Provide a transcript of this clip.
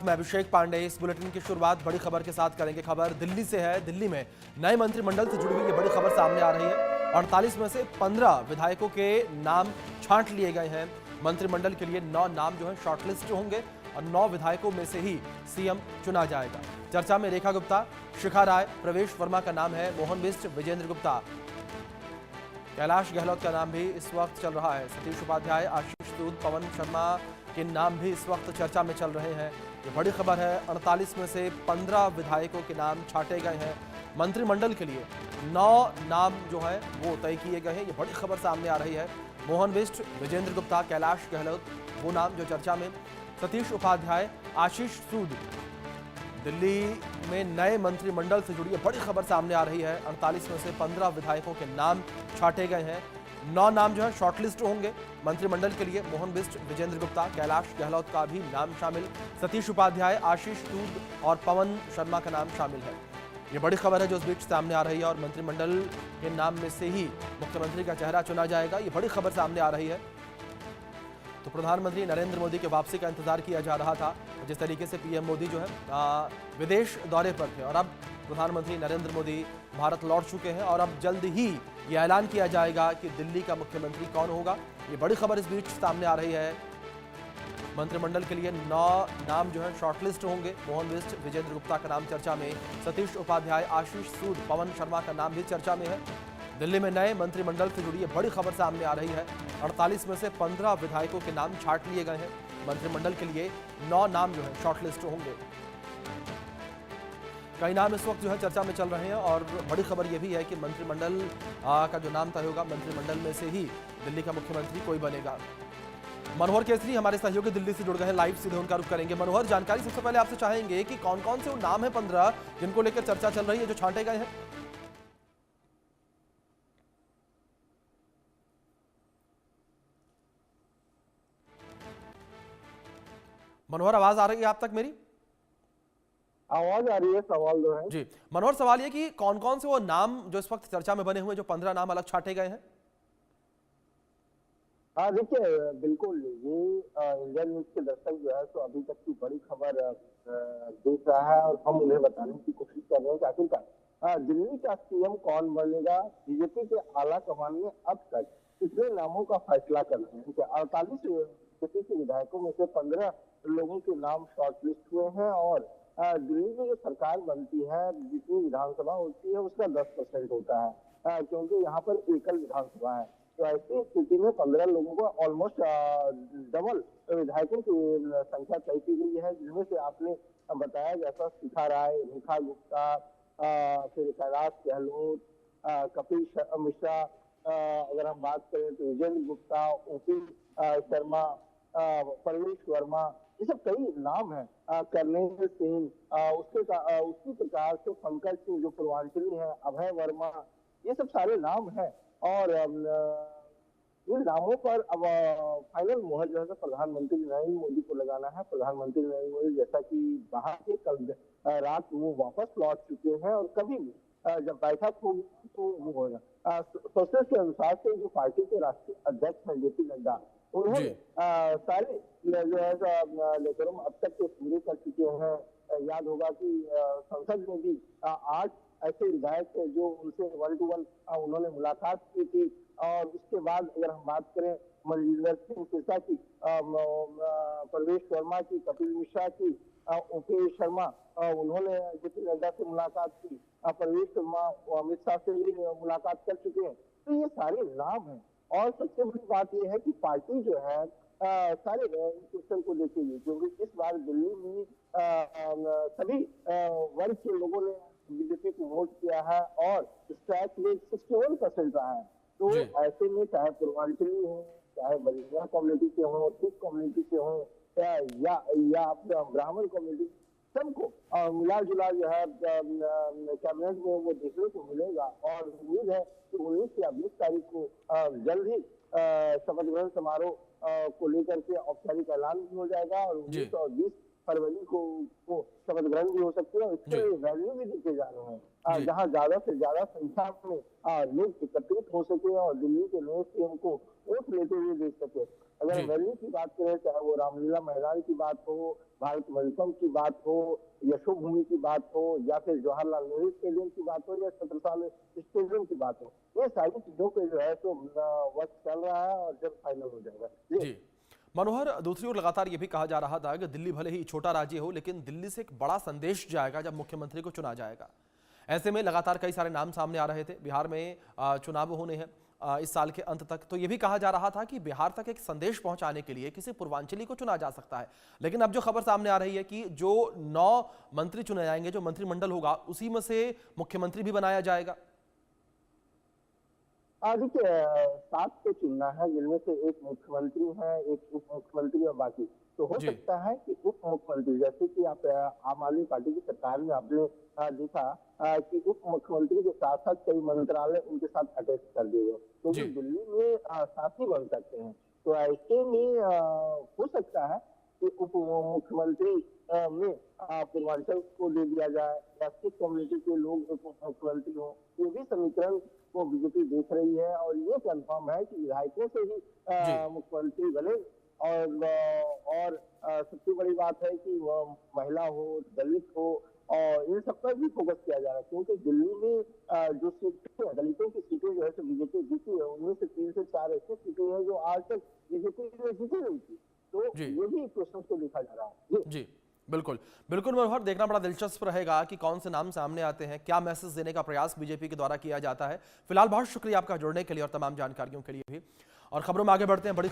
मैं अभिषेक पांडे। इस बुलेटिन की शुरुआत बड़ी खबर के साथ करेंगे। खबर दिल्ली से है। दिल्ली में नए मंत्रिमंडल से जुड़ी हुई ये बड़ी खबर सामने आ रही है। 48 में से 15 विधायकों के नाम छांट लिए गए हैं। मंत्रिमंडल के लिए 9 नाम जो है शॉर्टलिस्ट होंगे और 9 विधायकों में से ही सीएम चुना जाएगा। चर्चा में रेखा गुप्ता, शिखा राय, प्रवेश वर्मा का नाम है। मोहन बिष्ट, विजेंद्र गुप्ता, कैलाश गहलोत का नाम भी इस वक्त चल रहा है। सतीश उपाध्याय, आशीष सूद, पवन शर्मा के नाम भी इस वक्त चर्चा में चल रहे हैं। ये बड़ी खबर है। 48 में से 15 विधायकों के नाम छांटे गए हैं। मंत्रिमंडल के लिए 9 नाम जो है वो तय किए गए हैं। ये बड़ी खबर सामने आ रही है। मोहन बिष्ट, विजेंद्र गुप्ता, कैलाश गहलोत वो नाम जो चर्चा में। सतीश उपाध्याय, आशीष सूद। दिल्ली में नए मंत्रिमंडल से जुड़ी बड़ी खबर सामने आ रही है। 48 में से 15 विधायकों के नाम छांटे गए हैं। 9 नाम जो है शॉर्टलिस्ट होंगे मंत्रिमंडल के लिए। मोहन बिष्ट, विजेंद्र गुप्ता, कैलाश गहलोत का भी नाम शामिल। सतीश उपाध्याय, आशीष सूद और पवन शर्मा का नाम शामिल है। ये बड़ी खबर है जो इस बीच सामने आ रही है और मंत्रिमंडल के नाम में से ही मुख्यमंत्री का चेहरा चुना जाएगा। ये बड़ी खबर सामने आ रही है। तो प्रधानमंत्री नरेंद्र मोदी के वापसी का इंतजार किया जा रहा था। जिस तरीके से पीएम मोदी जो है विदेश दौरे पर थे और अब प्रधानमंत्री नरेंद्र मोदी भारत लौट चुके हैं और अब जल्द ही ये ऐलान किया जाएगा कि दिल्ली का मुख्यमंत्री कौन होगा। ये बड़ी खबर इस बीच सामने आ रही है। मंत्रिमंडल के लिए 9 नाम जो है शॉर्टलिस्ट होंगे। मोहन बिष्ट, विजेंद्र गुप्ता का नाम चर्चा में। सतीश उपाध्याय, आशीष सूद, पवन शर्मा का नाम भी चर्चा में है। दिल्ली में नए मंत्रिमंडल से जुड़ी बड़ी खबर सामने आ रही है। 48 में से 15 विधायकों के नाम छांट लिए गए हैं। मंत्रिमंडल के लिए 9 नाम जो है शॉर्टलिस्ट होंगे। कई नाम इस वक्त जो है चर्चा में चल रहे हैं और बड़ी खबर यह भी है कि मंत्रिमंडल का जो नाम तय होगा, मंत्रिमंडल में से ही दिल्ली का मुख्यमंत्री कोई बनेगा। मनोहर केसरी हमारे सहयोगी दिल्ली से जुड़ गए हैं। लाइव सीधे उनका रुख करेंगे। मनोहर, जानकारी सबसे पहले आपसे चाहेंगे कि कौन कौन से वो नाम है 15 जिनको लेकर चर्चा चल रही है जो छांटे गए हैं। मनोहर, आवाज आ रही है आप तक मेरी? आवाज आ रही है। सवाल जो है जी मनोहर, सवाल ये कि कौन कौन से वो नाम जो इस वक्त चर्चा में बने हुए जो 15 नाम अलग छांटे गए हैं। हाँ, देखिए, बिल्कुल ये इंडियन न्यूज के दर्शक जो है तो अभी तक की बड़ी खबर देख रहा है और हम उन्हें बताने की कोशिश कर रहे हैं कि आखिरकार दिल्ली का सीएम कौन बनेगा। बीजेपी के आला कमान ने अब तक कितने नामों का फैसला कर रहे हैं। 48 बीजेपी के विधायकों में से 15 लोगों के नाम शॉर्टलिस्ट हुए हैं और दिल्ली में जो सरकार बनती है, जितनी विधानसभा होती है उसका 10% होता है, क्योंकि यहाँ पर एकल विधानसभा है। तो ऐसी स्थिति में 15 लोगों को ऑलमोस्ट डबल विधायकों की संख्या तय की गई है, जिनमें से आपने बताया जैसा शिखा राय, रेखा गुप्ता, फिर कैलाश गहलोत, कपिल मिश्रा, अगर हम बात करें तो विजेंद्र गुप्ता, ओपी शर्मा, प्रवेश वर्मा, ये सब कई नाम है। कर्नेल सिंह, उसी प्रकार से पंकज सिंह जो पूर्वांचली है, अभय वर्मा, ये सब सारे नाम हैं और इन नामों पर अब फाइनल मोहर जो है प्रधानमंत्री नरेंद्र मोदी को लगाना है। प्रधानमंत्री नरेंद्र मोदी जैसा कि बाहर से कल रात वो वापस लौट चुके हैं और कभी भी जब बैठक होगी तो वो होगा। सोर्सेस के अनुसार से जो पार्टी के राष्ट्रीय अध्यक्ष हैं जेपी नड्डा, उन्होंने सारे जो है लेकरम अब तक के पूरे कर चुके हैं। याद होगा कि संसद में भी 8 ऐसे विधायक थे जो उनसे 1 to 1 उन्होंने मुलाकात की थी। और उसके बाद अगर हम बात करें मनजिंदर सिंह सिरसा की, प्रवेश वर्मा की, कपिल मिश्रा की, ओपी शर्मा, उन्होंने जेपी नड्डा से मुलाकात की, प्रवेश वर्मा अमित शाह से भी मुलाकात कर चुके हैं। तो ये सारे नाम हैं और सबसे बड़ी बात यह है कि पार्टी जो है सारे क्वेश्चन को देखेगी, क्योंकि इस बार दिल्ली में सभी वर्ग के लोगों ने बीजेपी को वोट किया है और स्ट्राइक रेट 61% रहा है। तो ऐसे में चाहे पूर्वांचली हो, चाहे बलिया कम्युनिटी से हो, सिख कम्युनिटी से हो, या ब्राह्मण कम्युनिटी, सबको मिला जुला जो है कैबिनेट में वो देखने को मिलेगा। और उम्मीद है कि 19 या 20 तारीख को जल्द ही शपथ ग्रहण समारोह को लेकर के औपचारिक ऐलान भी हो जाएगा और 19 और 20 फरवरी को शपथ ग्रहण भी हो सकती है और इसके वैल्यू भी देखे जा रहे हैं, जहां ज्यादा से ज्यादा संख्या में लोग एकत्रित हो सके और दिल्ली के नए सीएम को वोट लेते हुए देख सके। अगर वैल्यू की बात करें, चाहे वो रामलीला मैदान की बात हो, भारत मंडपम की बात हो, यशोभूमि की बात हो, या फिर जवाहरलाल नेहरू स्टेडियम की बात हो, या छत्रसाल स्टेडियम की बात हो, ये सारी चीजों पे जो है तो वक्त चल रहा है और जब फाइनल हो जाएगा। जी मनोहर, दूसरी ओर लगातार ये भी कहा जा रहा था कि दिल्ली भले ही छोटा राज्य हो, लेकिन दिल्ली से एक बड़ा संदेश जाएगा जब मुख्यमंत्री को चुना जाएगा। ऐसे में लगातार कई सारे नाम सामने आ रहे थे। बिहार में चुनाव होने हैं इस साल के अंत तक, तो ये भी कहा जा रहा था कि बिहार तक एक संदेश पहुंचाने के लिए किसी पूर्वांचली को चुना जा सकता है। लेकिन अब जो खबर सामने आ रही है कि जो 9 मंत्री चुने जाएंगे, जो मंत्रिमंडल होगा, उसी में से मुख्यमंत्री भी बनाया जाएगा। देखिए 7 को चुनना है, जिनमें से एक मुख्यमंत्री है, एक उप मुख्यमंत्री और बाकी। तो हो सकता है कि उप मुख्यमंत्री, जैसे कि आप आम आदमी पार्टी की सरकार में आपने देखा कि उप मुख्यमंत्री के साथ साथ कई मंत्रालय उनके साथ अटैच कर दिए गए, क्योंकि दिल्ली में साथी बन सकते हैं। तो ऐसे में हो सकता है कि उप मुख्यमंत्री में पूर्वांचल को दे दिया जाए या सिख कम्युनिटी के लोग उप मुख्यमंत्री हो। ये भी समीकरण को बीजेपी देख रही है और ये कंफर्म है कि विधायकों से ही मुख्यमंत्री बने। और सबसे बड़ी बात है कि वह महिला हो, दलित हो, और इन सब पर भी फोकस किया जा रहा है, क्योंकि दिल्ली में जो सीटें दलितों की सीटें जो है तो बीजेपी जीती है, उनमें से 3 से 4 ऐसी सीटें हैं जो आज तक बीजेपी ने जीती नहीं थी। तो ये भी क्वेश्चन को देखा जा रहा है। जी बिल्कुल बिल्कुल मनोहर, देखना बड़ा दिलचस्प रहेगा कि कौन से नाम सामने आते हैं, क्या मैसेज देने का प्रयास बीजेपी के द्वारा किया जाता है। फिलहाल बहुत शुक्रिया आपका जुड़ने के लिए और तमाम जानकारियों के लिए भी। और खबरों में आगे बढ़ते हैं। बड़ी